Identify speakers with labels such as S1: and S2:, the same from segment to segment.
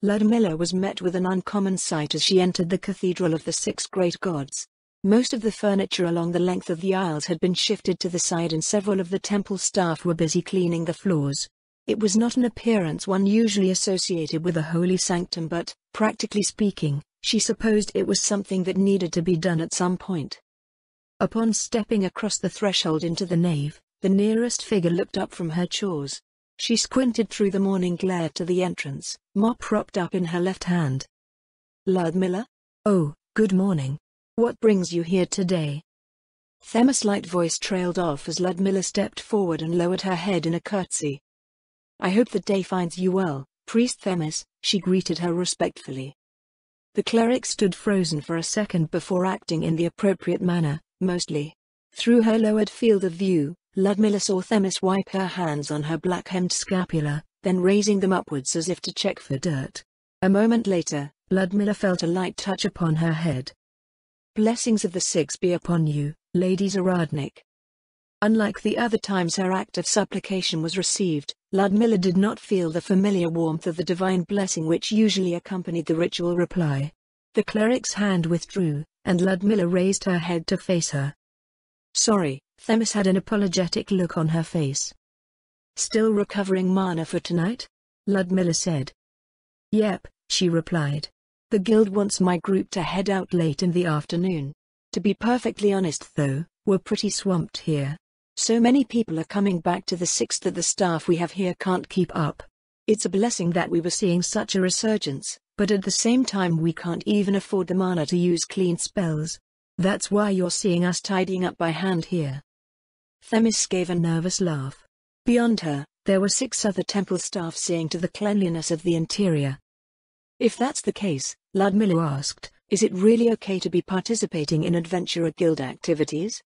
S1: Ludmilla was met with an uncommon sight as she entered the Cathedral of the Six Great Gods. Most of the furniture along the length of the aisles had been shifted to the side and several of the temple staff were busy cleaning the floors. It was not an appearance one usually associated with a holy sanctum, but, practically speaking, she supposed it was something that needed to be done at some point. Upon stepping across the threshold into the nave, the nearest figure looked up from her chores. She squinted through the morning glare to the entrance, mop propped up in her left hand. "Ludmilla? Oh, good morning. What brings you here today?" Themis' light voice trailed off as Ludmilla stepped forward and lowered her head in a curtsy. "I hope the day finds you well, Priest Themis," she greeted her respectfully. The cleric stood frozen for a second before acting in the appropriate manner, mostly. Through her lowered field of view, Ludmilla saw Themis wipe her hands on her black-hemmed scapula, then raising them upwards as if to check for dirt. A moment later, Ludmilla felt a light touch upon her head. "Blessings of the Six be upon you, Lady Zaradnik." Unlike the other times her act of supplication was received, Ludmilla did not feel the familiar warmth of the divine blessing which usually accompanied the ritual reply. The cleric's hand withdrew, and Ludmilla raised her head to face her. "Sorry," Themis had an apologetic look on her face. "Still recovering mana for tonight?" Ludmilla said. "Yep," she replied. "The guild wants my group to head out late in the afternoon. To be perfectly honest though, we're pretty swamped here. So many people are coming back to the Six that the staff we have here can't keep up. It's a blessing that we were seeing such a resurgence, but at the same time we can't even afford the mana to use clean spells. That's why you're seeing us tidying up by hand here." Themis gave a nervous laugh. Beyond her, there were 6 other temple staff seeing to the cleanliness of the interior. "If that's the case," Ludmilla asked, "is it really okay to be participating in Adventurer Guild activities?"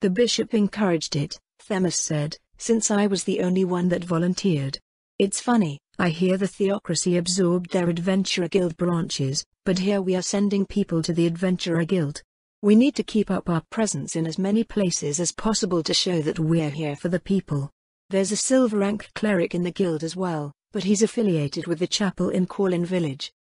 S1: "The bishop encouraged it," Themis said, "since I was the only one that volunteered. It's funny, I hear the theocracy absorbed their Adventurer Guild branches, but here we are sending people to the Adventurer Guild. We need to keep up our presence in as many places as possible to show that we're here for the people. There's a silver rank cleric in the guild as well, but he's affiliated with the chapel in Corlin Village."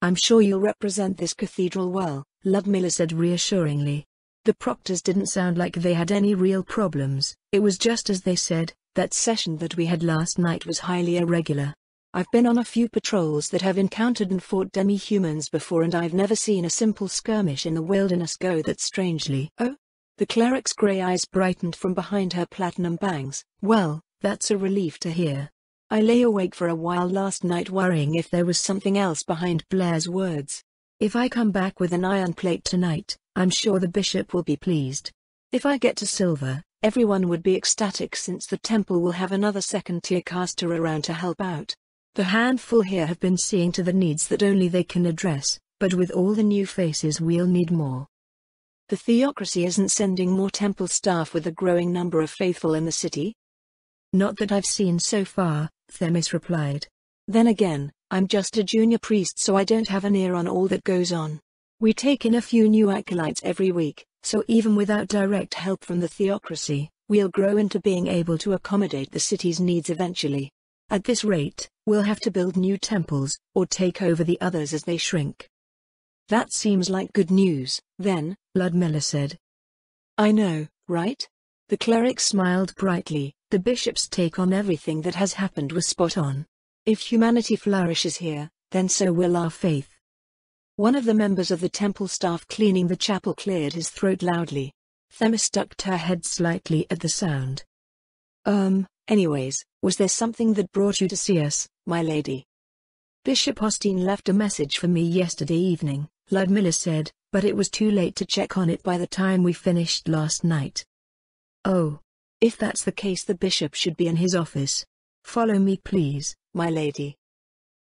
S1: "I'm sure you'll represent this cathedral well," Ludmilla said reassuringly. The proctors didn't sound like they had any real problems. It was just as they said, that session that we had last night was highly irregular. I've been on a few patrols that have encountered and fought demi-humans before, and I've never seen a simple skirmish in the wilderness go that strangely. Oh? The cleric's grey eyes brightened from behind her platinum bangs. "Well, that's a relief to hear. I lay awake for a while last night worrying if there was something else behind Blair's words. If I come back with an iron plate tonight, I'm sure the bishop will be pleased. If I get to silver, everyone would be ecstatic since the temple will have another second-tier caster around to help out. The handful here have been seeing to the needs that only they can address, but with all the new faces we'll need more." "The theocracy isn't sending more temple staff with a growing number of faithful in the city?" "Not that I've seen so far," Themis replied. "Then again, I'm just a junior priest, so I don't have an ear on all that goes on. We take in a few new acolytes every week, so even without direct help from the theocracy, we'll grow into being able to accommodate the city's needs eventually. At this rate, we'll have to build new temples, or take over the others as they shrink." "That seems like good news, then," Ludmilla said. "I know, right?" The cleric smiled brightly. The bishop's take on everything that has happened was spot on. "If humanity flourishes here, then so will our faith." One of the members of the temple staff cleaning the chapel cleared his throat loudly. Themis ducked her head slightly at the sound. Anyways, was there something that brought you to see us, my lady?" "Bishop Austin left a message for me yesterday evening," Ludmilla said, "but it was too late to check on it by the time we finished last night." "Oh. If that's the case, the bishop should be in his office. Follow me please, my lady."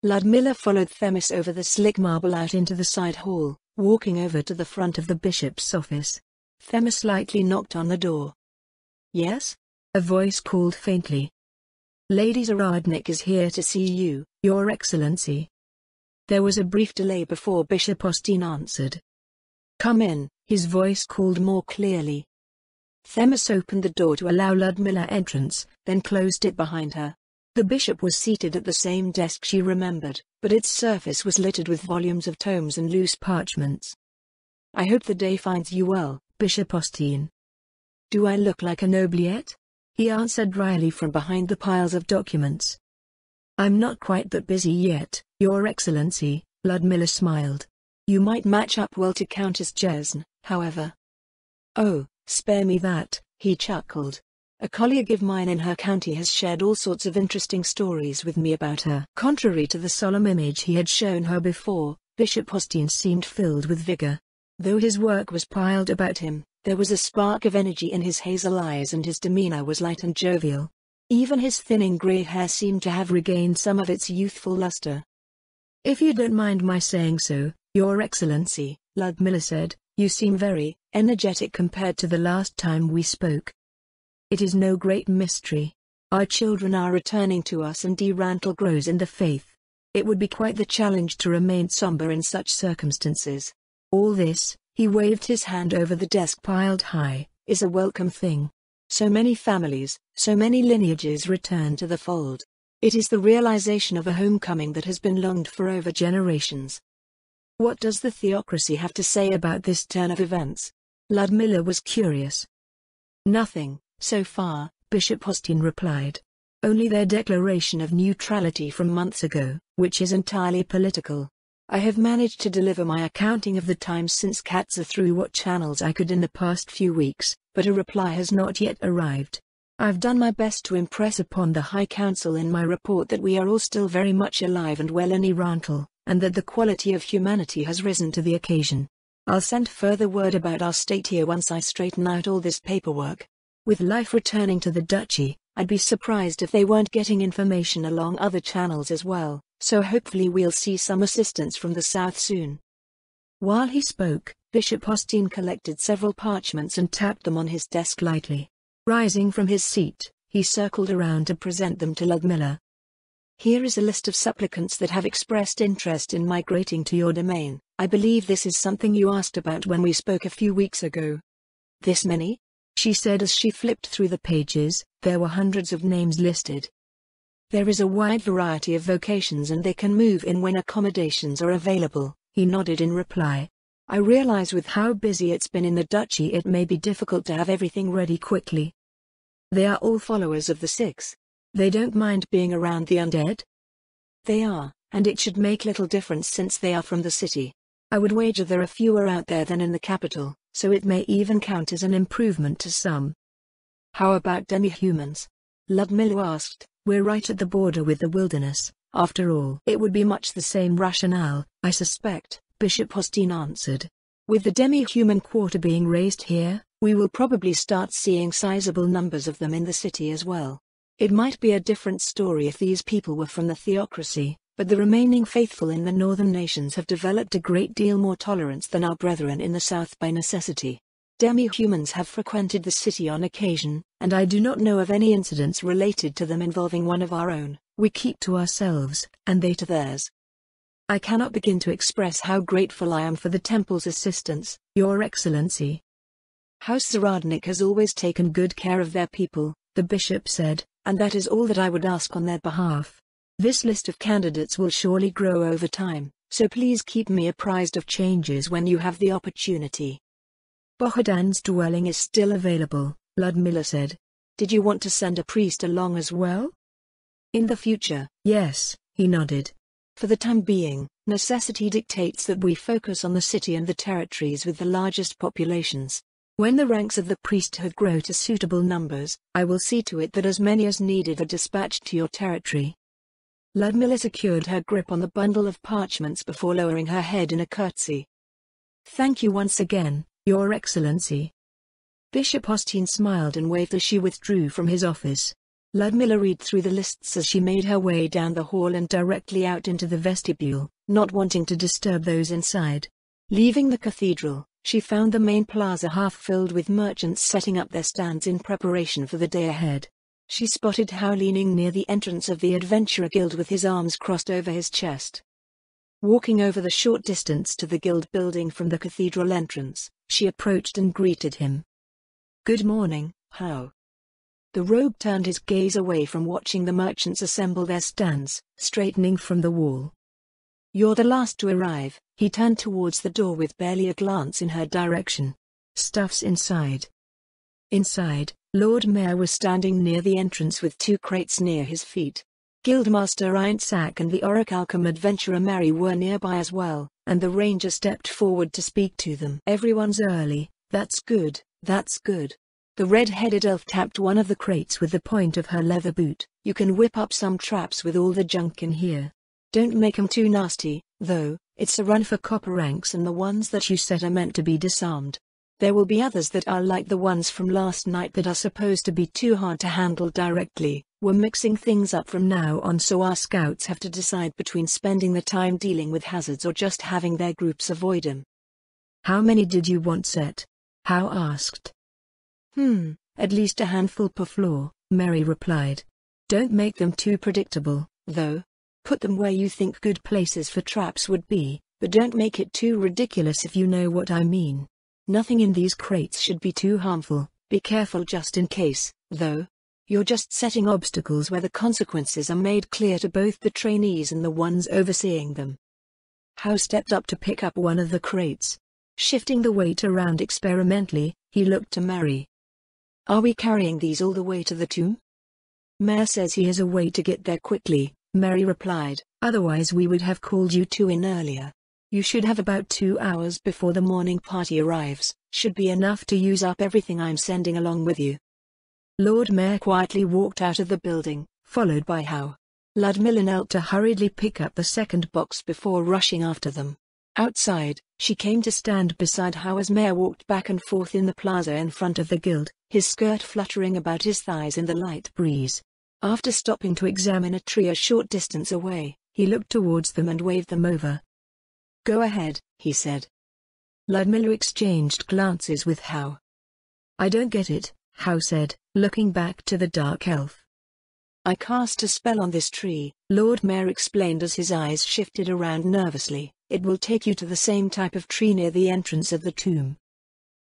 S1: Ludmilla followed Themis over the slick marble out into the side hall, walking over to the front of the bishop's office. Themis lightly knocked on the door. "Yes?" a voice called faintly. "Lady Zaradnik is here to see you, Your Excellency." There was a brief delay before Bishop Austin answered. "Come in," his voice called more clearly. Themis opened the door to allow Ludmilla entrance, then closed it behind her. The bishop was seated at the same desk she remembered, but its surface was littered with volumes of tomes and loose parchments. "I hope the day finds you well, Bishop Austin." "Do I look like a noble yet?" he answered dryly from behind the piles of documents. "I'm not quite that busy yet, Your Excellency," Ludmilla smiled. "You might match up well to Countess Jesn, however." "Oh, spare me that," he chuckled. "A colleague of mine in her county has shared all sorts of interesting stories with me about her." Contrary to the solemn image he had shown her before, Bishop Austin seemed filled with vigor. Though his work was piled about him, there was a spark of energy in his hazel eyes and his demeanor was light and jovial. Even his thinning grey hair seemed to have regained some of its youthful luster. "If you don't mind my saying so, Your Excellency," Ludmilla said, "you seem very energetic compared to the last time we spoke." "It is no great mystery. Our children are returning to us and Rantel grows in the faith. It would be quite the challenge to remain somber in such circumstances. All this," he waved his hand over the desk piled high, "is a welcome thing. So many families, so many lineages return to the fold. It is the realization of a homecoming that has been longed for over generations." "What does the theocracy have to say about this turn of events?" Ludmilla was curious. "Nothing, so far," Bishop Austin replied. "Only their declaration of neutrality from months ago, which is entirely political. I have managed to deliver my accounting of the times since Katza through what channels I could in the past few weeks, but a reply has not yet arrived. I've done my best to impress upon the High Council in my report that we are all still very much alive and well in Rantel, and that the quality of humanity has risen to the occasion. I'll send further word about our state here once I straighten out all this paperwork. With life returning to the duchy, I'd be surprised if they weren't getting information along other channels as well, so hopefully we'll see some assistance from the south soon." While he spoke, Bishop Austin collected several parchments and tapped them on his desk lightly. Rising from his seat, he circled around to present them to Ludmilla. "Here is a list of supplicants that have expressed interest in migrating to your domain. I believe this is something you asked about when we spoke a few weeks ago." "This many?" she said as she flipped through the pages. There were hundreds of names listed. "There is a wide variety of vocations and they can move in when accommodations are available," he nodded in reply. "I realize with how busy it's been in the duchy it may be difficult to have everything ready quickly." "They are all followers of the Six. They don't mind being around the undead?" "They are, and it should make little difference since they are from the city. I would wager there are fewer out there than in the capital, so it may even count as an improvement to some." "How about demi-humans?" Ludmilla asked. "We're right at the border with the wilderness, after all." "It would be much the same rationale, I suspect," Bishop Austin answered. "With the demi-human quarter being raised here, we will probably start seeing sizable numbers of them in the city as well. It might be a different story if these people were from the theocracy, but the remaining faithful in the northern nations have developed a great deal more tolerance than our brethren in the south by necessity. Demi-humans have frequented the city on occasion, and I do not know of any incidents related to them involving one of our own. We keep to ourselves, and they to theirs. I cannot begin to express how grateful I am for the temple's assistance, Your Excellency." "House Zaradnik has always taken good care of their people," the bishop said, "and that is all that I would ask on their behalf. This list of candidates will surely grow over time, so please keep me apprised of changes when you have the opportunity." "Bohadan's dwelling is still available," Ludmilla said. "Did you want to send a priest along as well?" "In the future, yes," he nodded. "For the time being, necessity dictates that we focus on the city and the territories with the largest populations. When the ranks of the priesthood grow to suitable numbers, I will see to it that as many as needed are dispatched to your territory." Ludmilla secured her grip on the bundle of parchments before lowering her head in a curtsy. "Thank you once again, Your Excellency." Bishop Austin smiled and waved as she withdrew from his office. Ludmilla read through the lists as she made her way down the hall and directly out into the vestibule, not wanting to disturb those inside. Leaving the cathedral, she found the main plaza half filled with merchants setting up their stands in preparation for the day ahead. She spotted Hao leaning near the entrance of the Adventurer Guild with his arms crossed over his chest. Walking over the short distance to the guild building from the cathedral entrance, she approached and greeted him. "Good morning, Hao." The rogue turned his gaze away from watching the merchants assemble their stands, straightening from the wall. You're the last to arrive. He turned towards the door with barely a glance in her direction. Stuff's inside. Inside, Lord Mayor was standing near the entrance with 2 crates near his feet. Guildmaster Reinsack and the Orichalcum adventurer Mary were nearby as well, and the ranger stepped forward to speak to them. Everyone's early. That's good, that's good. The red-headed elf tapped one of the crates with the point of her leather boot. You can whip up some traps with all the junk in here. Don't make 'em too nasty, though. It's a run for copper ranks, and the ones that you set are meant to be disarmed. There will be others that are like the ones from last night that are supposed to be too hard to handle directly. We're mixing things up from now on, so our scouts have to decide between spending the time dealing with hazards or just having their groups avoid them. How many did you want set? Howe asked. At least a handful per floor, Mary replied. Don't make them too predictable, though. Put them where you think good places for traps would be, but don't make it too ridiculous if you know what I mean. Nothing in these crates should be too harmful. Be careful just in case, though. You're just setting obstacles where the consequences are made clear to both the trainees and the ones overseeing them. Howe stepped up to pick up one of the crates. Shifting the weight around experimentally, he looked to Mary. Are we carrying these all the way to the tomb? Mayor says he has a way to get there quickly, Mary replied. Otherwise we would have called you two in earlier. You should have about 2 hours before the morning party arrives. Should be enough to use up everything I'm sending along with you. Lord Mayor quietly walked out of the building, followed by Howe. Ludmilla knelt to hurriedly pick up the second box before rushing after them. Outside, she came to stand beside Howe as Mayor walked back and forth in the plaza in front of the guild, his skirt fluttering about his thighs in the light breeze. After stopping to examine a tree a short distance away, he looked towards them and waved them over. Go ahead, he said. Ludmilla exchanged glances with Howe. I don't get it, Howe said, looking back to the dark elf. I cast a spell on this tree, Lord Mayor explained as his eyes shifted around nervously. It will take you to the same type of tree near the entrance of the tomb.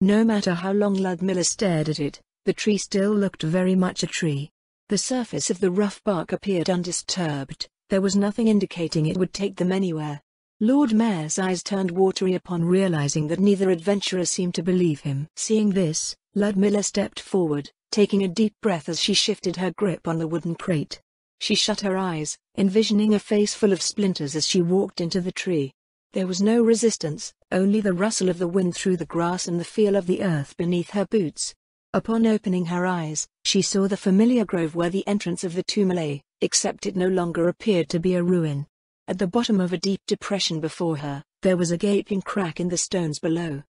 S1: No matter how long Ludmilla stared at it, the tree still looked very much a tree. The surface of the rough bark appeared undisturbed. There was nothing indicating it would take them anywhere. Lord Mayor's eyes turned watery upon realizing that neither adventurer seemed to believe him. Seeing this, Ludmilla stepped forward, taking a deep breath as she shifted her grip on the wooden crate. She shut her eyes, envisioning a face full of splinters as she walked into the tree. There was no resistance, only the rustle of the wind through the grass and the feel of the earth beneath her boots. Upon opening her eyes, she saw the familiar grove where the entrance of the tomb lay, except it no longer appeared to be a ruin. At the bottom of a deep depression before her, there was a gaping crack in the stones below.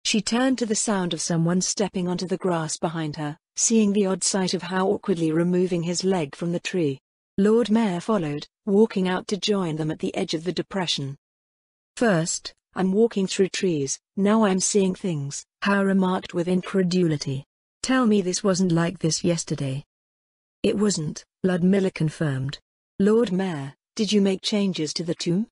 S1: She turned to the sound of someone stepping onto the grass behind her, seeing the odd sight of Howe awkwardly removing his leg from the tree. Lord Mayor followed, walking out to join them at the edge of the depression. First, I'm walking through trees, now I'm seeing things, Howe remarked with incredulity. Tell me this wasn't like this yesterday. It wasn't, Ludmilla confirmed. Lord Mayor, did you make changes to the tomb?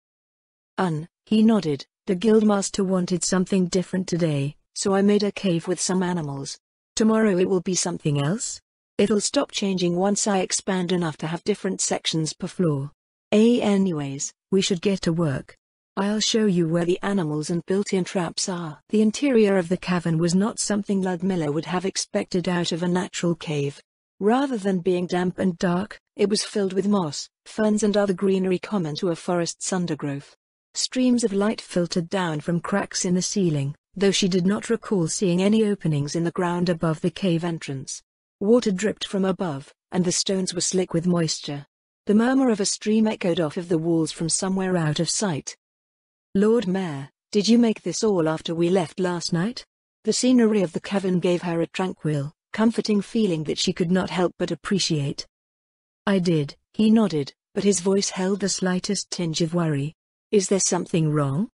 S1: He nodded. The guildmaster wanted something different today, so I made a cave with some animals. Tomorrow it will be something else? It'll stop changing once I expand enough to have different sections per floor. Anyways, we should get to work. I'll show you where the animals and built-in traps are. The interior of the cavern was not something Ludmilla would have expected out of a natural cave. Rather than being damp and dark, it was filled with moss, ferns and other greenery common to a forest's undergrowth. Streams of light filtered down from cracks in the ceiling, though she did not recall seeing any openings in the ground above the cave entrance. Water dripped from above, and the stones were slick with moisture. The murmur of a stream echoed off of the walls from somewhere out of sight. Lord Mayor, did you make this all after we left last night? The scenery of the cavern gave her a tranquil, comforting feeling that she could not help but appreciate. I did, he nodded, but his voice held the slightest tinge of worry. Is there something wrong?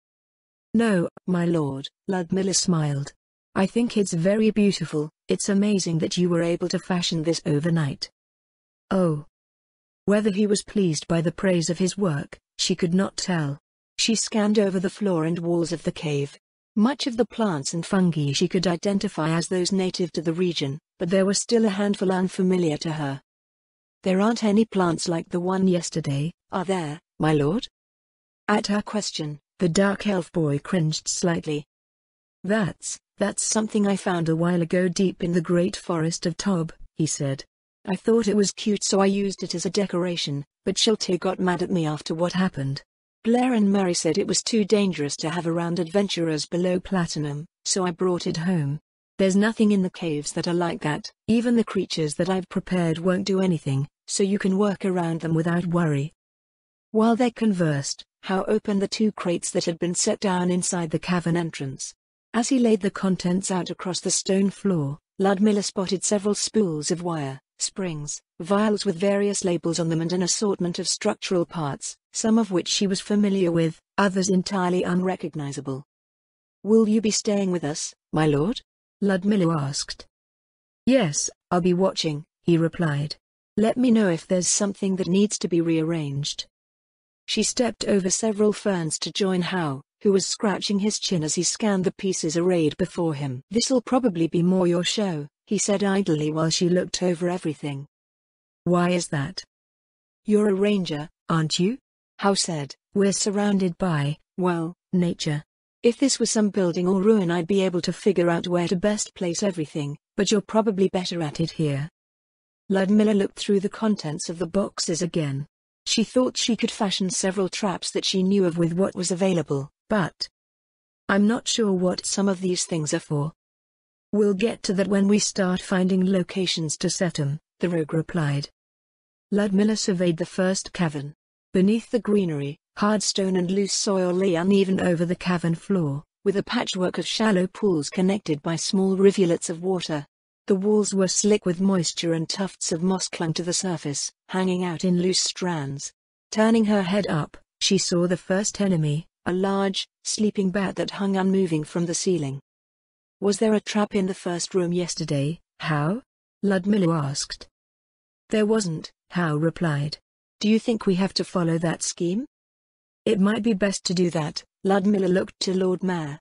S1: No, my lord, Ludmilla smiled. I think it's very beautiful. It's amazing that you were able to fashion this overnight. Oh. Whether he was pleased by the praise of his work, she could not tell. She scanned over the floor and walls of the cave. Much of the plants and fungi she could identify as those native to the region, but there were still a handful unfamiliar to her. There aren't any plants like the one yesterday, are there, my lord? At her question, the dark elf boy cringed slightly. That's something I found a while ago deep in the great forest of Tob, he said. I thought it was cute so I used it as a decoration, but Sheltie got mad at me after what happened. Blair and Mary said it was too dangerous to have around adventurers below platinum, so I brought it home. There's nothing in the caves that are like that. Even the creatures that I've prepared won't do anything, so you can work around them without worry. While they conversed, Howe opened the 2 crates that had been set down inside the cavern entrance. As he laid the contents out across the stone floor, Ludmilla spotted several spools of wire, springs, vials with various labels on them and an assortment of structural parts, some of which she was familiar with, others entirely unrecognizable. Will you be staying with us, my lord? Ludmilla asked. Yes, I'll be watching, he replied. Let me know if there's something that needs to be rearranged. She stepped over several ferns to join Howe, who was scratching his chin as he scanned the pieces arrayed before him. This'll probably be more your show, he said idly while she looked over everything. Why is that? You're a ranger, aren't you? Howe said. We're surrounded by, well, nature. If this was some building or ruin I'd be able to figure out where to best place everything, but you're probably better at it here. Ludmilla looked through the contents of the boxes again. She thought she could fashion several traps that she knew of with what was available, but I'm not sure what some of these things are for. We'll get to that when we start finding locations to set 'em, the rogue replied. Ludmilla surveyed the first cavern. Beneath the greenery, hard stone and loose soil lay uneven over the cavern floor, with a patchwork of shallow pools connected by small rivulets of water. The walls were slick with moisture and tufts of moss clung to the surface, hanging out in loose strands. Turning her head up, she saw the first enemy, a large, sleeping bat that hung unmoving from the ceiling. Was there a trap in the first room yesterday, Howe? Ludmilla asked. There wasn't, Howe replied. Do you think we have to follow that scheme? It might be best to do that, Ludmilla looked to Lord Mayor.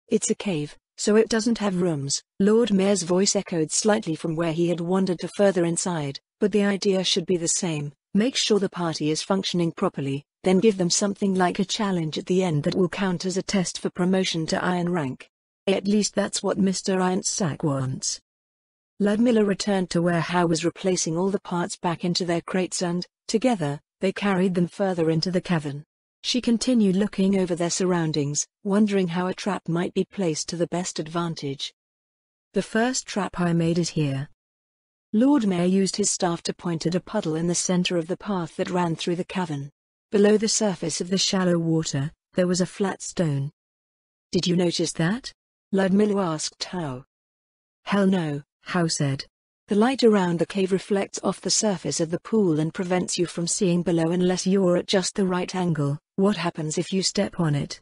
S1: It's a cave, so it doesn't have rooms. Lord Mayor's voice echoed slightly from where he had wandered to further inside, but the idea should be the same. Make sure the party is functioning properly, then give them something like a challenge at the end that will count as a test for promotion to Iron rank. At least that's what Mr. Ironsack wants. Ludmilla returned to where Howe was replacing all the parts back into their crates and, together, they carried them further into the cavern. She continued looking over their surroundings, wondering how a trap might be placed to the best advantage. The first trap I made is here. Lord Mayor used his staff to point at a puddle in the center of the path that ran through the cavern. Below the surface of the shallow water, there was a flat stone. Did you notice that? Ludmilla asked Howe. Hell no, Howe said. The light around the cave reflects off the surface of the pool and prevents you from seeing below unless you're at just the right angle. What happens if you step on it?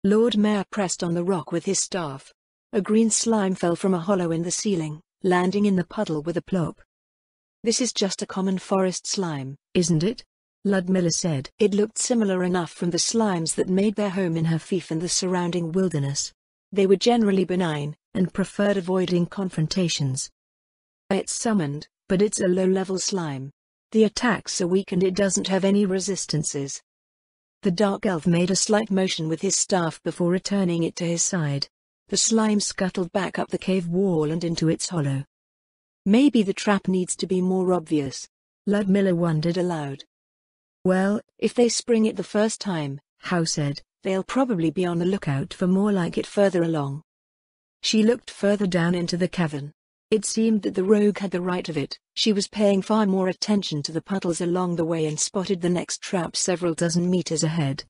S1: Lord Mayor pressed on the rock with his staff. A green slime fell from a hollow in the ceiling, landing in the puddle with a plop. This is just a common forest slime, isn't it? Ludmilla said. It looked similar enough from the slimes that made their home in her fief and the surrounding wilderness. They were generally benign, and preferred avoiding confrontations. It's summoned, but it's a low-level slime. The attacks are weak and it doesn't have any resistances. The dark elf made a slight motion with his staff before returning it to his side. The slime scuttled back up the cave wall and into its hollow. Maybe the trap needs to be more obvious. Ludmilla wondered aloud. Well, if they spring it the first time, Howe said, they'll probably be on the lookout for more like it further along. She looked further down into the cavern. It seemed that the rogue had the right of it. She was paying far more attention to the puddles along the way and spotted the next trap several dozen meters ahead.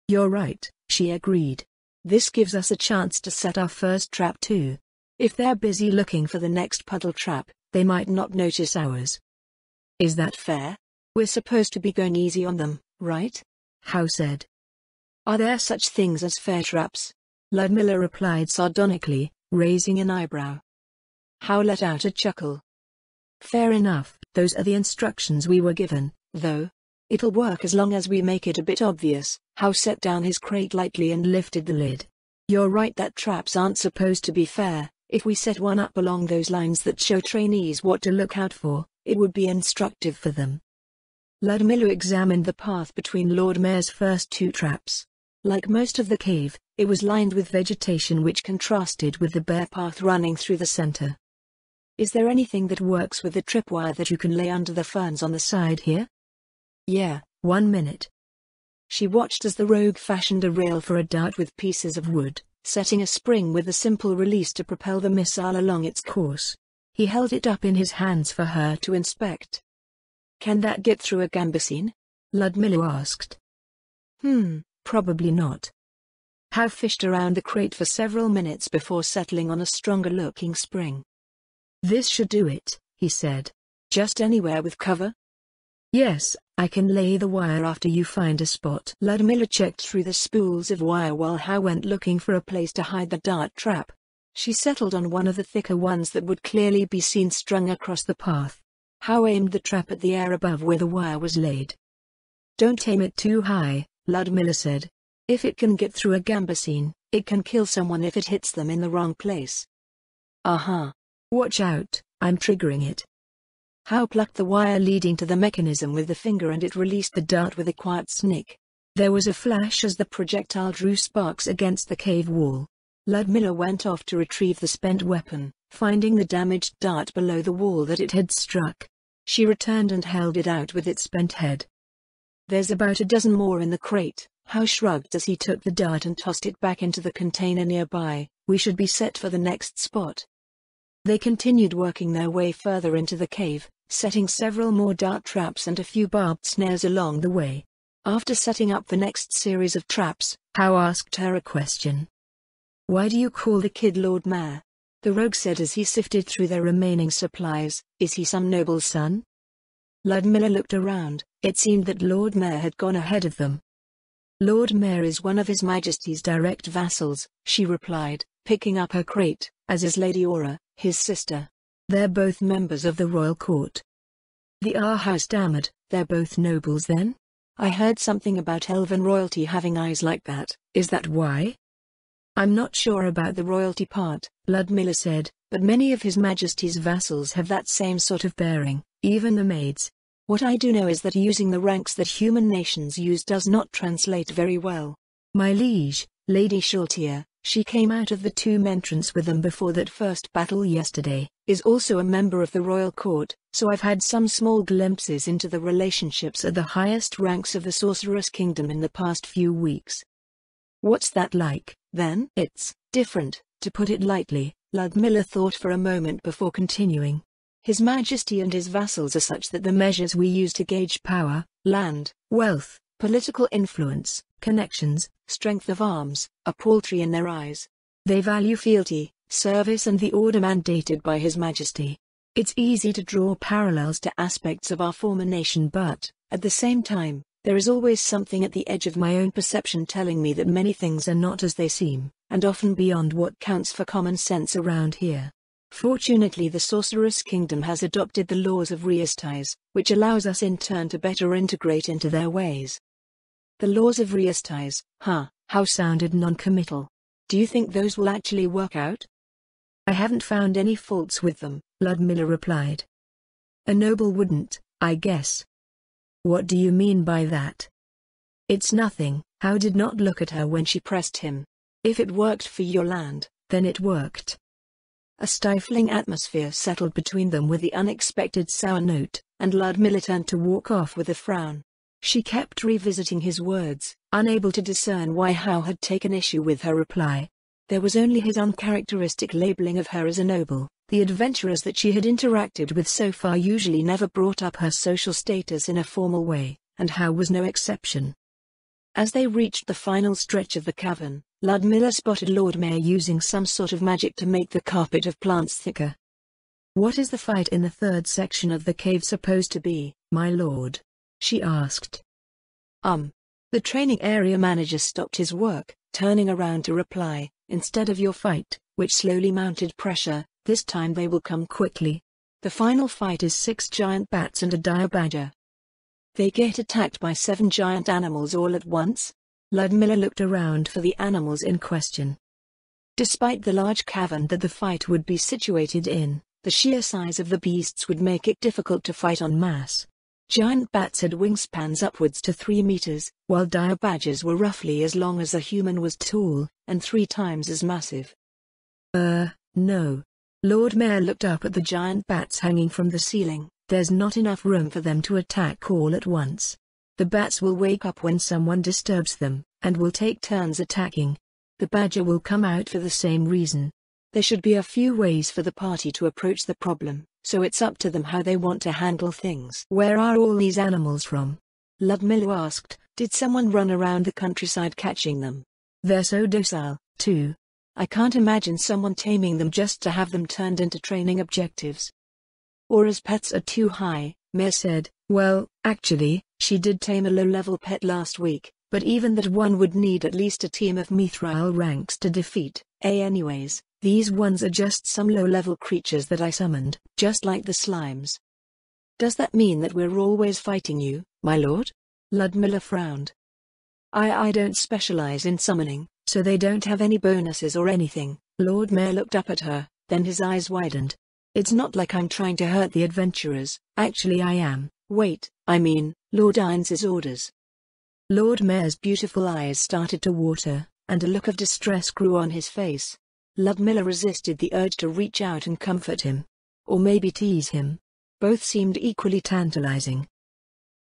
S1: You're right, she agreed. This gives us a chance to set our first trap too. If they're busy looking for the next puddle trap, they might not notice ours. Is that fair? We're supposed to be going easy on them, right? Howe said. Are there such things as fair traps? Ludmilla replied sardonically, raising an eyebrow. Howe let out a chuckle. Fair enough, those are the instructions we were given, though. It'll work as long as we make it a bit obvious. Howe set down his crate lightly and lifted the lid. You're right that traps aren't supposed to be fair. If we set one up along those lines that show trainees what to look out for, it would be instructive for them. Ludmilla examined the path between Lord Mayor's first two traps. Like most of the cave, it was lined with vegetation which contrasted with the bare path running through the center. Is there anything that works with the tripwire that you can lay under the ferns on the side here? Yeah, 1 minute. She watched as the rogue fashioned a rail for a dart with pieces of wood, setting a spring with a simple release to propel the missile along its course. He held it up in his hands for her to inspect. Can that get through a gambesine? Ludmilla asked. Probably not. Howe fished around the crate for several minutes before settling on a stronger-looking spring. This should do it, he said. Just anywhere with cover? Yes, I can lay the wire after you find a spot. Ludmilla checked through the spools of wire while Howe went looking for a place to hide the dart trap. She settled on one of the thicker ones that would clearly be seen strung across the path. Howe aimed the trap at the air above where the wire was laid. Don't aim it too high, Ludmilla said. If it can get through a gambesine, it can kill someone if it hits them in the wrong place. Watch out, I'm triggering it. Howe plucked the wire leading to the mechanism with the finger and it released the dart with a quiet snick. There was a flash as the projectile drew sparks against the cave wall. Ludmilla went off to retrieve the spent weapon, finding the damaged dart below the wall that it had struck. She returned and held it out with its spent head. There's about a dozen more in the crate, Howe shrugged as he took the dart and tossed it back into the container nearby. We should be set for the next spot. They continued working their way further into the cave, setting several more dart traps and a few barbed snares along the way. After setting up the next series of traps, Howe asked her a question. Why do you call the kid Lord Mayor? The rogue said as he sifted through their remaining supplies. Is he some noble's son? Ludmilla looked around. It seemed that Lord Mayor had gone ahead of them. Lord Mayor is one of His Majesty's direct vassals, she replied, picking up her crate, as is Lady Aura, his sister. They're both members of the royal court. The Howe stammered. They're both nobles then? I heard something about elven royalty having eyes like that. Is that why? I'm not sure about the royalty part, Ludmilla said, but many of His Majesty's vassals have that same sort of bearing, even the maids. What I do know is that using the ranks that human nations use does not translate very well. My liege, Lady Shaltier, she came out of the tomb entrance with them before that first battle yesterday, is also a member of the royal court, so I've had some small glimpses into the relationships at the highest ranks of the Sorceress Kingdom in the past few weeks. What's that like, then? It's different, to put it lightly, Ludmilla thought for a moment before continuing. His Majesty and his vassals are such that the measures we use to gauge power, land, wealth, political influence, connections, strength of arms, are paltry in their eyes. They value fealty, service and the order mandated by His Majesty. It's easy to draw parallels to aspects of our former nation but, at the same time, there is always something at the edge of my own perception telling me that many things are not as they seem, and often beyond what counts for common sense around here. Fortunately the Sorceress Kingdom has adopted the laws of Reestize, which allows us in turn to better integrate into their ways. The laws of Reestize, Howe sounded non-committal. Do you think those will actually work out? I haven't found any faults with them, Ludmilla replied. A noble wouldn't, I guess. What do you mean by that? It's nothing. Howe did not look at her when she pressed him. If it worked for your land, then it worked. A stifling atmosphere settled between them with the unexpected sour note, and Ludmilla turned to walk off with a frown. She kept revisiting his words, unable to discern why Howe had taken issue with her reply. There was only his uncharacteristic labeling of her as a noble. The adventurers that she had interacted with so far usually never brought up her social status in a formal way, and Howe was no exception. As they reached the final stretch of the cavern, Ludmilla spotted Lord Mayor using some sort of magic to make the carpet of plants thicker. What is the fight in the third section of the cave supposed to be, my lord? She asked. The training area manager stopped his work, turning around to reply, instead of your fight, which slowly mounted pressure, this time they will come quickly. The final fight is 6 giant bats and a dire badger. They get attacked by 7 giant animals all at once? Ludmilla looked around for the animals in question. Despite the large cavern that the fight would be situated in, the sheer size of the beasts would make it difficult to fight en masse. Giant bats had wingspans upwards to 3 meters, while dire badgers were roughly as long as a human was tall, and 3 times as massive.
S2: No. Lord Mayor looked up at the giant bats hanging from the ceiling. There's not enough room for them to attack all at once. The bats will wake up when someone disturbs them, and will take turns attacking. The badger will come out for the same reason. There should be a few ways for the party to approach the problem, so it's up to them how they want to handle things. Where are all these animals from?
S1: Ludmilla asked. Did someone run around the countryside catching them?
S2: They're so docile, too.
S1: I can't imagine someone taming them just to have them turned into training objectives. Or as pets are too high, Mare said.
S2: Well, actually,
S1: she did tame a low-level pet last week, but even that one would need at least a team of mithril ranks to defeat. Anyways, these ones are just some low-level creatures that I summoned, just like the slimes. Does that mean that we're always fighting you, my lord? Ludmilla frowned. I don't specialize in summoning, so they don't have any bonuses or anything.
S2: Lord Mayor looked up at her, then his eyes widened.
S1: It's not like I'm trying to hurt the adventurers.
S2: Actually I am.
S1: Wait, I mean, Lord Irons's orders.
S2: Lord Mayor's beautiful eyes started to water, and a look of distress grew on his face.
S1: Ludmilla resisted the urge to reach out and comfort him.
S2: Or maybe tease him.
S1: Both seemed equally tantalizing.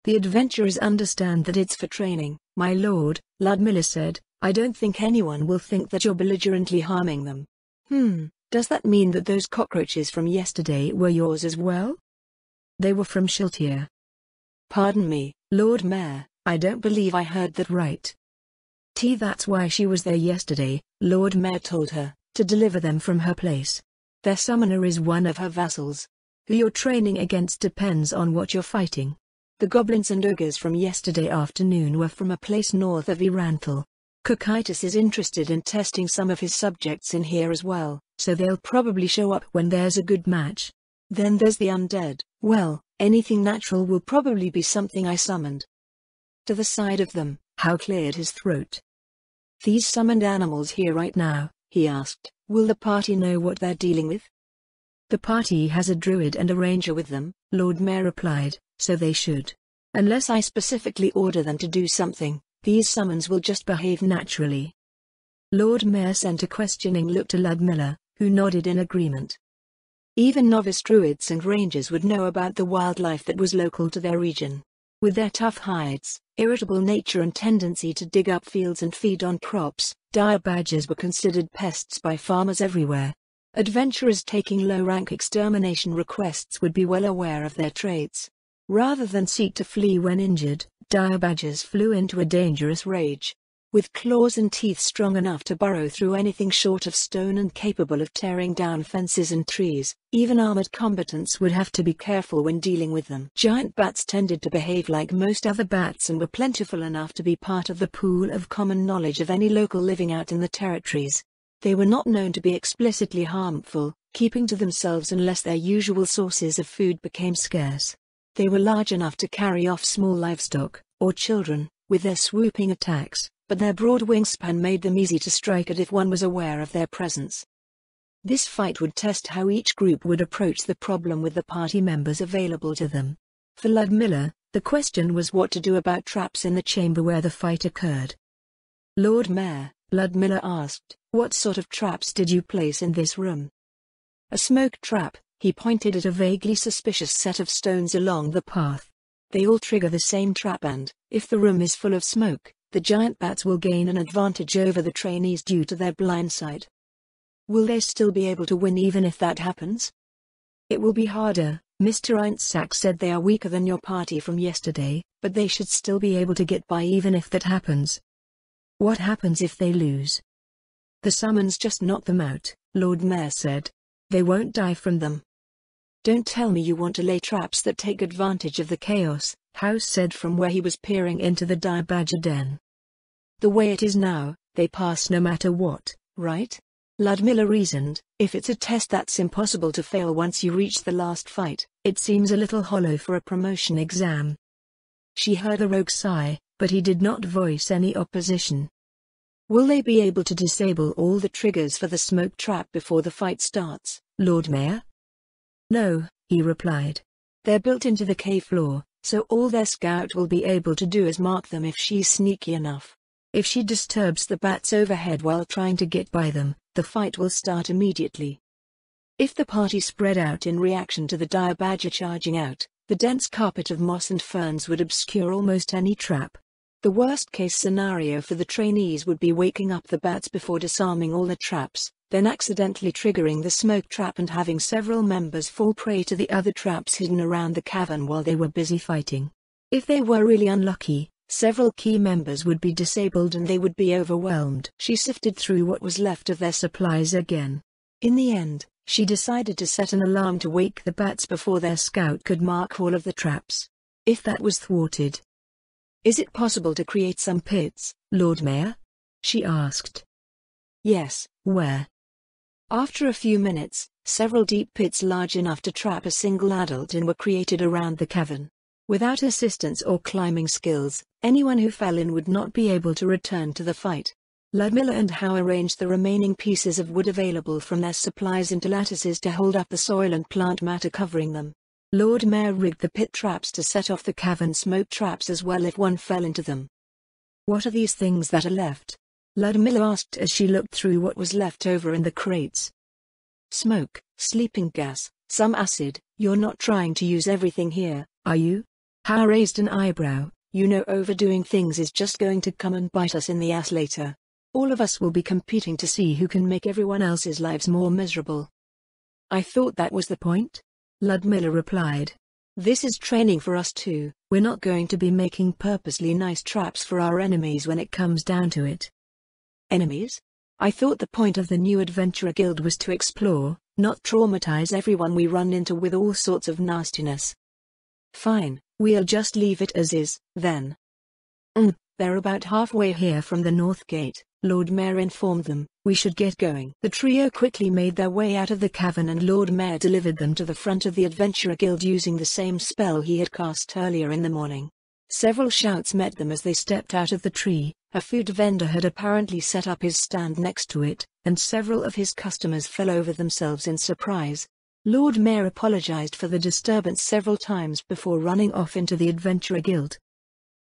S2: The adventurers understand that it's for training, my lord, Ludmilla said.
S1: I don't think anyone will think that you're belligerently harming them. Does that mean that those cockroaches from yesterday were yours as well?
S2: They were from Shiltir.
S1: Pardon me, Lord Mayor, I don't believe I heard that right.
S2: That's why she was there yesterday, Lord Mayor told her, to deliver them from her place.
S1: Their summoner is one of her vassals.
S2: Who you're training against depends on what you're fighting.
S1: The goblins and ogres from yesterday afternoon were from a place north of Iranthal. Cocytus is interested in testing some of his subjects in here as well, so they'll probably show up when there's a good match. Then there's the undead. Well, anything natural will probably be something I summoned. To the side of them, Hal cleared his throat. These summoned animals here right now, he asked, will the party know what they're dealing with?
S2: The party has a druid and a ranger with them, Lord Mayor replied, so they should.
S1: Unless I specifically order them to do something, these summons will just behave naturally.
S2: Lord Mayor sent a questioning look to Ludmilla, who nodded in agreement.
S1: Even novice druids and rangers would know about the wildlife that was local to their region. With their tough hides, irritable nature and tendency to dig up fields and feed on crops, dire badgers were considered pests by farmers everywhere. Adventurers taking low-rank extermination requests would be well aware of their traits. Rather than seek to flee when injured, dire badgers flew into a dangerous rage. With claws and teeth strong enough to burrow through anything short of stone and capable of tearing down fences and trees, even armored combatants would have to be careful when dealing with them. Giant bats tended to behave like most other bats and were plentiful enough to be part of the pool of common knowledge of any local living out in the territories. They were not known to be explicitly harmful, keeping to themselves unless their usual sources of food became scarce. They were large enough to carry off small livestock, or children, with their swooping attacks, but their broad wingspan made them easy to strike at if one was aware of their presence. This fight would test how each group would approach the problem with the party members available to them. For Ludmilla, the question was what to do about traps in the chamber where the fight occurred. Lord Mayor, Ludmilla asked, what sort of traps did you place in this room? A smoke trap. He pointed at a vaguely suspicious set of stones along the path. They all trigger the same trap and, if the room is full of smoke, the giant bats will gain an advantage over the trainees due to their blind sight. Will they still be able to win even if that happens?
S2: It will be harder. Mr. Einsack said they are weaker than your party from yesterday, but they should still be able to get by even if that happens.
S1: What happens if they lose?
S2: The summons just knock them out, Lord Mayor said.
S1: They won't die from them. Don't tell me you want to lay traps that take advantage of the chaos, House said from where he was peering into the dire badger den. The way it is now, they pass no matter what, right? Ludmilla reasoned. If it's a test that's impossible to fail once you reach the last fight, it seems a little hollow for a promotion exam. She heard the rogue sigh, but he did not voice any opposition. Will they be able to disable all the triggers for the smoke trap before the fight starts, Lord Mayor?
S2: No, he replied.
S1: They're built into the cave floor, so all their scout will be able to do is mark them if she's sneaky enough. If she disturbs the bats overhead while trying to get by them, the fight will start immediately. If the party spread out in reaction to the dire badger charging out, the dense carpet of moss and ferns would obscure almost any trap. The worst-case scenario for the trainees would be waking up the bats before disarming all the traps, then accidentally triggering the smoke trap and having several members fall prey to the other traps hidden around the cavern while they were busy fighting. If they were really unlucky, several key members would be disabled and they would be overwhelmed. She sifted through what was left of their supplies again. In the end, she decided to set an alarm to wake the bats before their scout could mark all of the traps. If that was thwarted, "Is it possible to create some pits, Lord Mayor?" she asked. "Yes." "Where?" After a few minutes, several deep pits large enough to trap a single adult in were created around the cavern. Without assistance or climbing skills, anyone who fell in would not be able to return to the fight. Ludmilla and Howe arranged the remaining pieces of wood available from their supplies into lattices to hold up the soil and plant matter covering them. Lord Mayor rigged the pit traps to set off the cavern smoke traps as well if one fell into them. "What are these things that are left?" Ludmilla asked as she looked through what was left over in the crates. "Smoke, sleeping gas, some acid. You're not trying to use everything here, are you?" Howe raised an eyebrow. "You know overdoing things is just going to come and bite us in the ass later. All of us will be competing to see who can make everyone else's lives more miserable." "I thought that was the point," Ludmilla replied. "This is training for us too. We're not going to be making purposely nice traps for our enemies when it comes down to it." "Enemies? I thought the point of the new Adventurer Guild was to explore, not traumatize everyone we run into with all sorts of nastiness." "Fine, we'll just leave it as is, then." They're about halfway here from the North Gate," Lord Mayor informed them. "We should get going." The trio quickly made their way out of the cavern and Lord Mayor delivered them to the front of the Adventurer Guild using the same spell he had cast earlier in the morning. Several shouts met them as they stepped out of the tree. A food vendor had apparently set up his stand next to it, and several of his customers fell over themselves in surprise. Lord Mayor apologized for the disturbance several times before running off into the Adventurer Guild.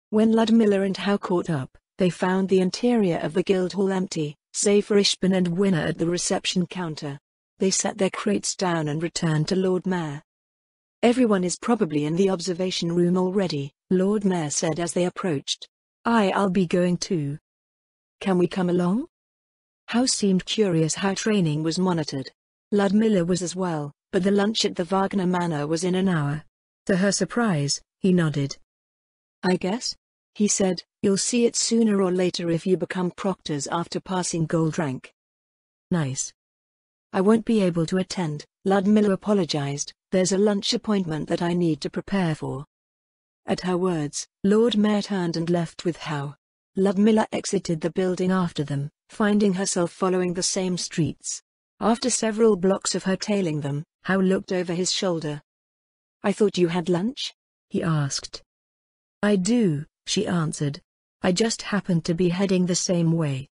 S1: When Ludmilla and Howe caught up, they found the interior of the guild hall empty, save for Ishbin and Winner at the reception counter. They set their crates down and returned to Lord Mayor. "Everyone is probably in the observation room already," Lord Mayor said as they approached. "I'll be going too. Can we come along?" Howe seemed curious how training was monitored. Ludmilla was as well, but the lunch at the Wagner Manor was in an hour. To her surprise, he nodded. "I guess," he said, "you'll see it sooner or later if you become proctors after passing gold rank." "Nice." "I won't be able to attend," Ludmilla apologized. "There's a lunch appointment that I need to prepare for." At her words, Lord Mayor turned and left with Howe. Ludmilla exited the building after them, finding herself following the same streets. After several blocks of her tailing them, Howe looked over his shoulder. "I thought you had lunch?" he asked. "I do," she answered. "I just happened to be heading the same way."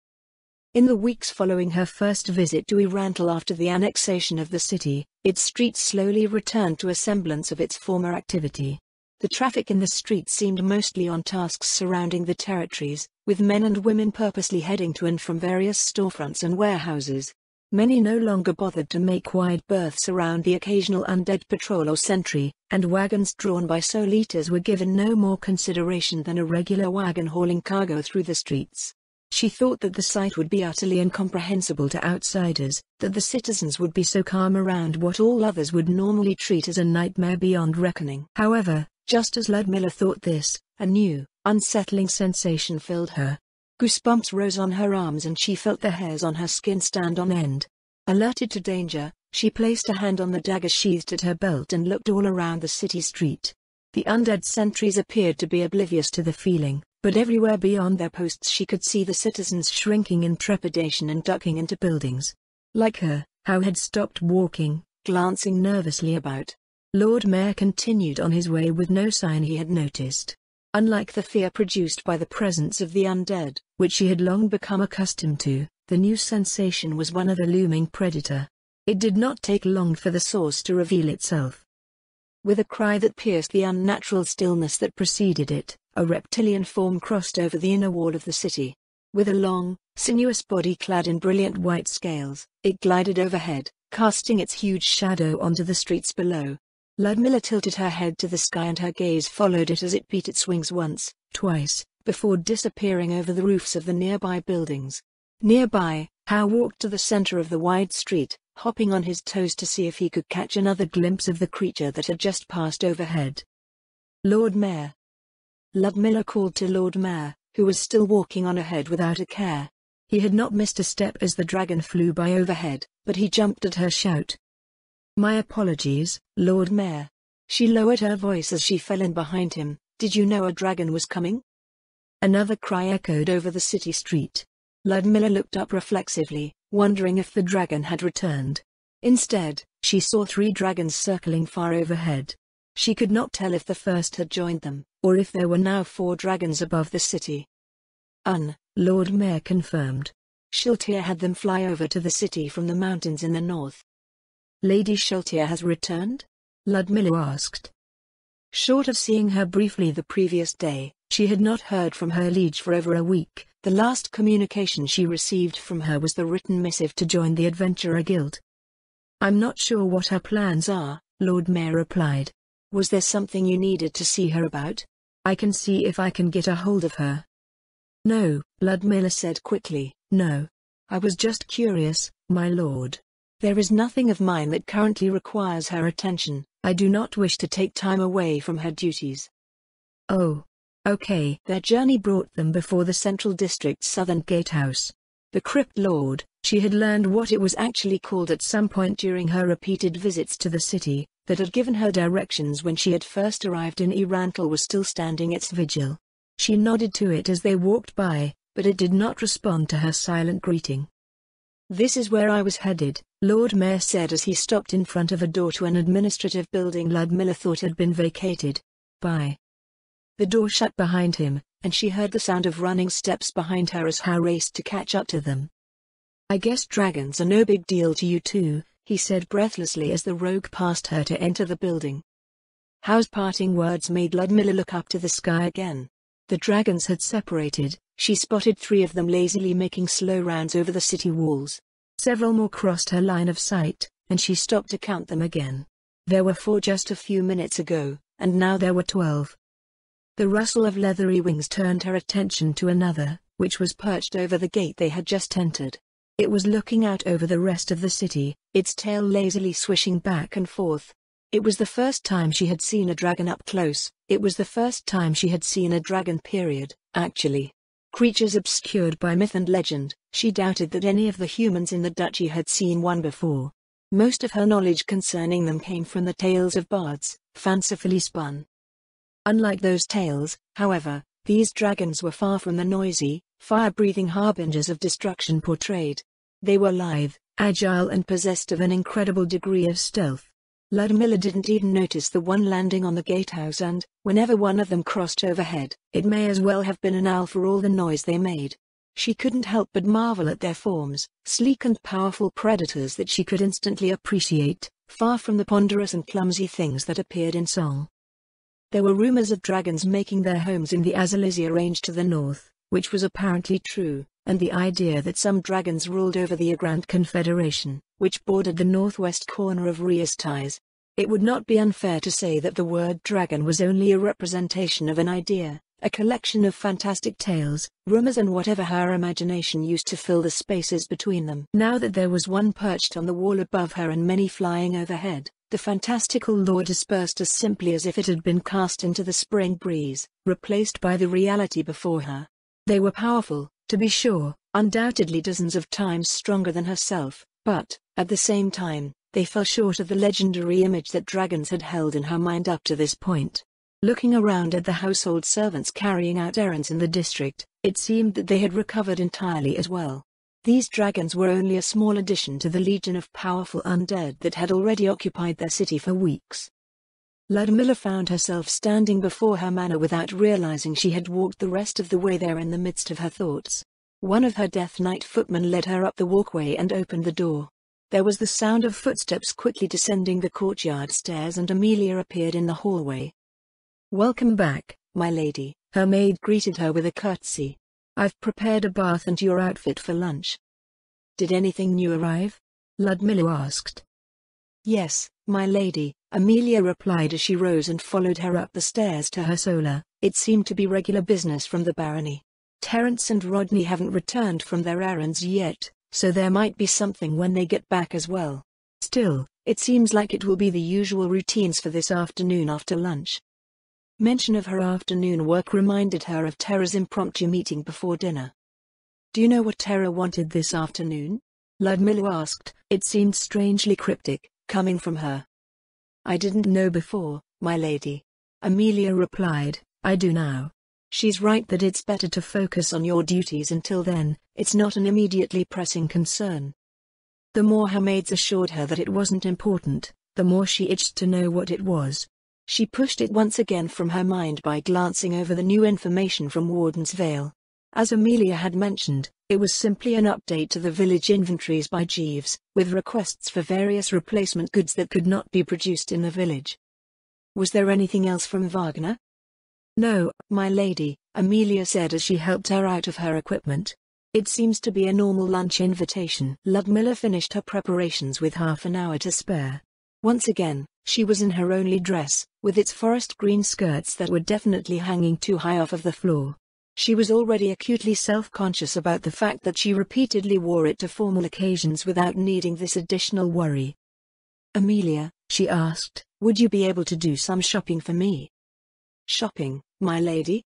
S1: In the weeks following her first visit to Erantal after the annexation of the city, its streets slowly returned to a semblance of its former activity. The traffic in the streets seemed mostly on tasks surrounding the territories, with men and women purposely heading to and from various storefronts and warehouses. Many no longer bothered to make wide berths around the occasional undead patrol or sentry, and wagons drawn by soul-eaters were given no more consideration than a regular wagon hauling cargo through the streets. She thought that the sight would be utterly incomprehensible to outsiders, that the citizens would be so calm around what all others would normally treat as a nightmare beyond reckoning. However, just as Ludmilla thought this, a new, unsettling sensation filled her. Goosebumps rose on her arms and she felt the hairs on her skin stand on end. Alerted to danger, she placed a hand on the dagger sheathed at her belt and looked all around the city street. The undead sentries appeared to be oblivious to the feeling, but everywhere beyond their posts she could see the citizens shrinking in trepidation and ducking into buildings. Like her, Howe had stopped walking, glancing nervously about. Lord Mayor continued on his way with no sign he had noticed. Unlike the fear produced by the presence of the undead, which she had long become accustomed to, the new sensation was one of a looming predator. It did not take long for the source to reveal itself. With a cry that pierced the unnatural stillness that preceded it, a reptilian form crossed over the inner wall of the city. With a long, sinuous body clad in brilliant white scales, it glided overhead, casting its huge shadow onto the streets below. Ludmilla tilted her head to the sky and her gaze followed it as it beat its wings once, twice, before disappearing over the roofs of the nearby buildings. Nearby, Hao walked to the center of the wide street, hopping on his toes to see if he could catch another glimpse of the creature that had just passed overhead. "Lord Mayor." Ludmilla called to Lord Mayor, who was still walking on ahead without a care. He had not missed a step as the dragon flew by overhead, but he jumped at her shout. "My apologies, Lord Mayor." She lowered her voice as she fell in behind him. "Did you know a dragon was coming?" Another cry echoed over the city street. Ludmilla looked up reflexively, wondering if the dragon had returned. Instead, she saw 3 dragons circling far overhead. She could not tell if the first had joined them, or if there were now 4 dragons above the city. Lord Mayor confirmed. Shiltir had them fly over to the city from the mountains in the north. "Lady Shiltir has returned?" Ludmilla asked. Short of seeing her briefly the previous day, she had not heard from her liege for over a week. The last communication she received from her was the written missive to join the Adventurer Guild. "I'm not sure what her plans are," Lord Mayor replied. "Was there something you needed to see her about? I can see if I can get a hold of her." "No," Ludmilla said quickly, "no. I was just curious, my lord. There is nothing of mine that currently requires her attention. I do not wish to take time away from her duties." "Oh. Okay." Their journey brought them before the Central District's Southern Gatehouse. The Crypt Lord, she had learned what it was actually called at some point during her repeated visits to the city, that had given her directions when she had first arrived in Irantal, was still standing its vigil. She nodded to it as they walked by, but it did not respond to her silent greeting. "This is where I was headed," Lord Mayor said as he stopped in front of a door to an administrative building Ludmilla thought had been vacated. "Bye." The door shut behind him, and she heard the sound of running steps behind her as Hao raced to catch up to them. "I guess dragons are no big deal to you too," he said breathlessly as the rogue passed her to enter the building. Hao's parting words made Ludmilla look up to the sky again. The dragons had separated. She spotted 3 of them lazily making slow rounds over the city walls. Several more crossed her line of sight, and she stopped to count them again. There were 4 just a few minutes ago, and now there were 12. The rustle of leathery wings turned her attention to another, which was perched over the gate they had just entered. It was looking out over the rest of the city, its tail lazily swishing back and forth. It was the first time she had seen a dragon up close. It was the first time she had seen a dragon period, actually. Creatures obscured by myth and legend, she doubted that any of the humans in the duchy had seen one before. Most of her knowledge concerning them came from the tales of bards, fancifully spun. Unlike those tales, however, these dragons were far from the noisy, fire-breathing harbingers of destruction portrayed. They were lithe, agile and possessed of an incredible degree of stealth. Ludmilla didn't even notice the one landing on the gatehouse, and, whenever one of them crossed overhead, it may as well have been an owl for all the noise they made. She couldn't help but marvel at their forms, sleek and powerful predators that she could instantly appreciate, far from the ponderous and clumsy things that appeared in song. There were rumors of dragons making their homes in the Azalisia range to the north, which was apparently true, and the idea that some dragons ruled over the Agrant Confederation, which bordered the northwest corner of Riastais. It would not be unfair to say that the word dragon was only a representation of an idea, a collection of fantastic tales, rumors and whatever her imagination used to fill the spaces between them. Now that there was one perched on the wall above her and many flying overhead, the fantastical lore dispersed as simply as if it had been cast into the spring breeze, replaced by the reality before her. They were powerful, to be sure, undoubtedly dozens of times stronger than herself, but, at the same time, they fell short of the legendary image that dragons had held in her mind up to this point. Looking around at the household servants carrying out errands in the district, it seemed that they had recovered entirely as well. These dragons were only a small addition to the legion of powerful undead that had already occupied their city for weeks. Ludmilla found herself standing before her manor without realizing she had walked the rest of the way there in the midst of her thoughts. One of her Death Knight footmen led her up the walkway and opened the door. There was the sound of footsteps quickly descending the courtyard stairs and Amelia appeared in the hallway.
S2: "Welcome back,
S1: my lady,"
S2: her maid
S1: greeted her with a curtsy.
S2: "I've prepared a bath and your outfit for lunch."
S1: "Did anything new arrive?"
S2: Ludmilla asked.
S1: "Yes, my lady," Amelia replied as she rose and followed her up the stairs to her solar. It seemed to be regular business from the barony. Terence and Rodney haven't returned from their errands yet, so there might be something when they get back as well. Still, it seems like it will be the usual routines for this afternoon after lunch. Mention of her afternoon work reminded her of Terra's impromptu meeting before dinner. "Do you know what Terra wanted this afternoon?" Ludmilla asked. It seemed strangely cryptic, coming from her. "I didn't know before, my lady," Amelia replied. "I do now. She's right that it's better to focus on your duties until then, it's not an immediately pressing concern." The more her maids assured her that it wasn't important, the more she itched to know what it was. She pushed it once again from her mind by glancing over the new information from Warden's Vale. As Amelia had mentioned, it was simply an update to the village inventories by Jeeves, with requests for various replacement goods that could not be produced in the village. "Was there anything else from Wagner?" "No, my lady," Amelia said as she helped her out of her equipment. "It seems to be a normal lunch invitation." Ludmilla finished her preparations with half an hour to spare. Once again, she was in her only dress, with its forest green skirts that were definitely hanging too high off of the floor. She was already acutely self-conscious about the fact that she repeatedly wore it to formal occasions without needing this additional worry. "Amelia," she asked, "would you be able to do some shopping for me?" "Shopping, my lady?"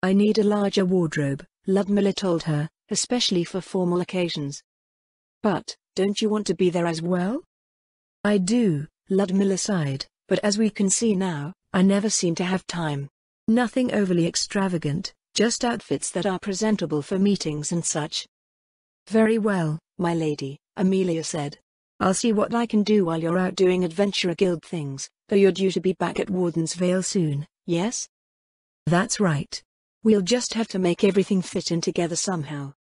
S1: "I need a larger wardrobe," Ludmilla told her, "especially for formal occasions." "But, don't you want to be there as well?" "I do," Ludmilla sighed, "but as we can see now, I never seem to have time. Nothing overly extravagant, just outfits that are presentable for meetings and such." "Very well, my lady," Amelia said. "I'll see what I can do while you're out doing Adventurer Guild things, though you're due to be back at Warden's Vale soon, yes?" "That's right. We'll just have to make everything fit in together somehow."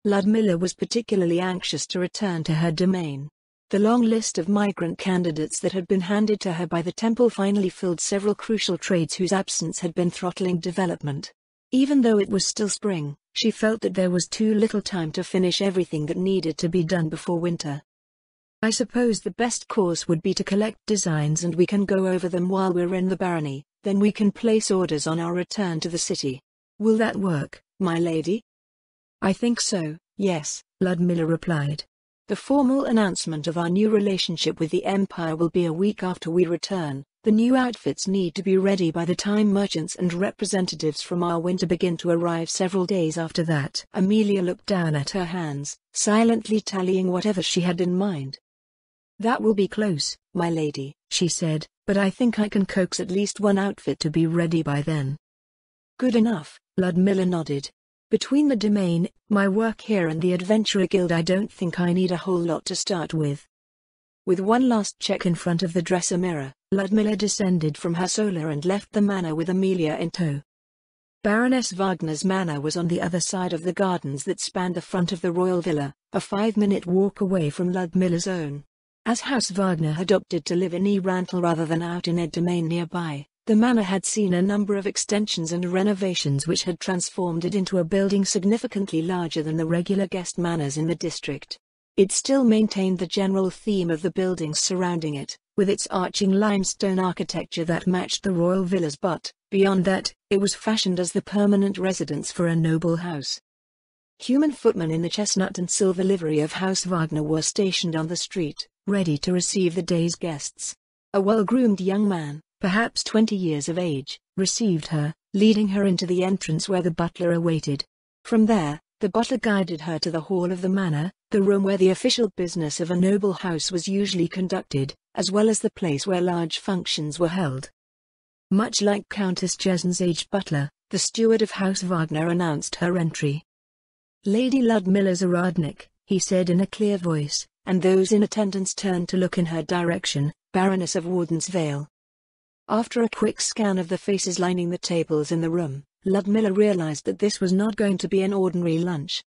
S1: Ludmilla was particularly anxious to return to her domain. The long list of migrant candidates that had been handed to her by the temple finally filled several crucial trades whose absence had been throttling development. Even though it was still spring, she felt that there was too little time to finish everything that needed to be done before winter. "I suppose the best course would be to collect designs and we can go over them while we're in the barony, then we can place orders on our return to the city. Will that work, my lady?" "I think so, yes," Ludmilla replied. "The formal announcement of our new relationship with the Empire will be a week after we return. The new outfits need to be ready by the time merchants and representatives from our winter begin to arrive several days after that." Amelia looked down at her hands, silently tallying whatever she had in mind. "That will be close, my lady," she said, "but I think I can coax at least one outfit to be ready by then." "Good enough," Ludmilla nodded. "Between the domain, my work here and the Adventurer Guild, I don't think I need a whole lot to start with." With one last check in front of the dresser mirror, Ludmilla descended from her solar and left the manor with Amelia in tow. Baroness Wagner's manor was on the other side of the gardens that spanned the front of the royal villa, a 5-minute walk away from Ludmilla's own. As House Wagner had opted to live in Erantle rather than out in a domain nearby, the manor had seen a number of extensions and renovations which had transformed it into a building significantly larger than the regular guest manors in the district. It still maintained the general theme of the buildings surrounding it, with its arching limestone architecture that matched the royal villas, but, beyond that, it was fashioned as the permanent residence for a noble house. Human footmen in the chestnut and silver livery of House Wagner were stationed on the street, ready to receive the day's guests. A well-groomed young man, perhaps 20 years of age, received her, leading her into the entrance where the butler awaited. From there, the butler guided her to the hall of the manor, the room where the official business of a noble house was usually conducted, as well as the place where large functions were held. Much like Countess Jessen's aged butler, the steward of House Wagner announced her entry. "Lady Ludmilla Zaradnik," he said in a clear voice, and those in attendance turned to look in her direction, Baroness of Warden's Vale. After a quick scan of the faces lining the tables in the room, Ludmilla realized that this was not going to be an ordinary lunch.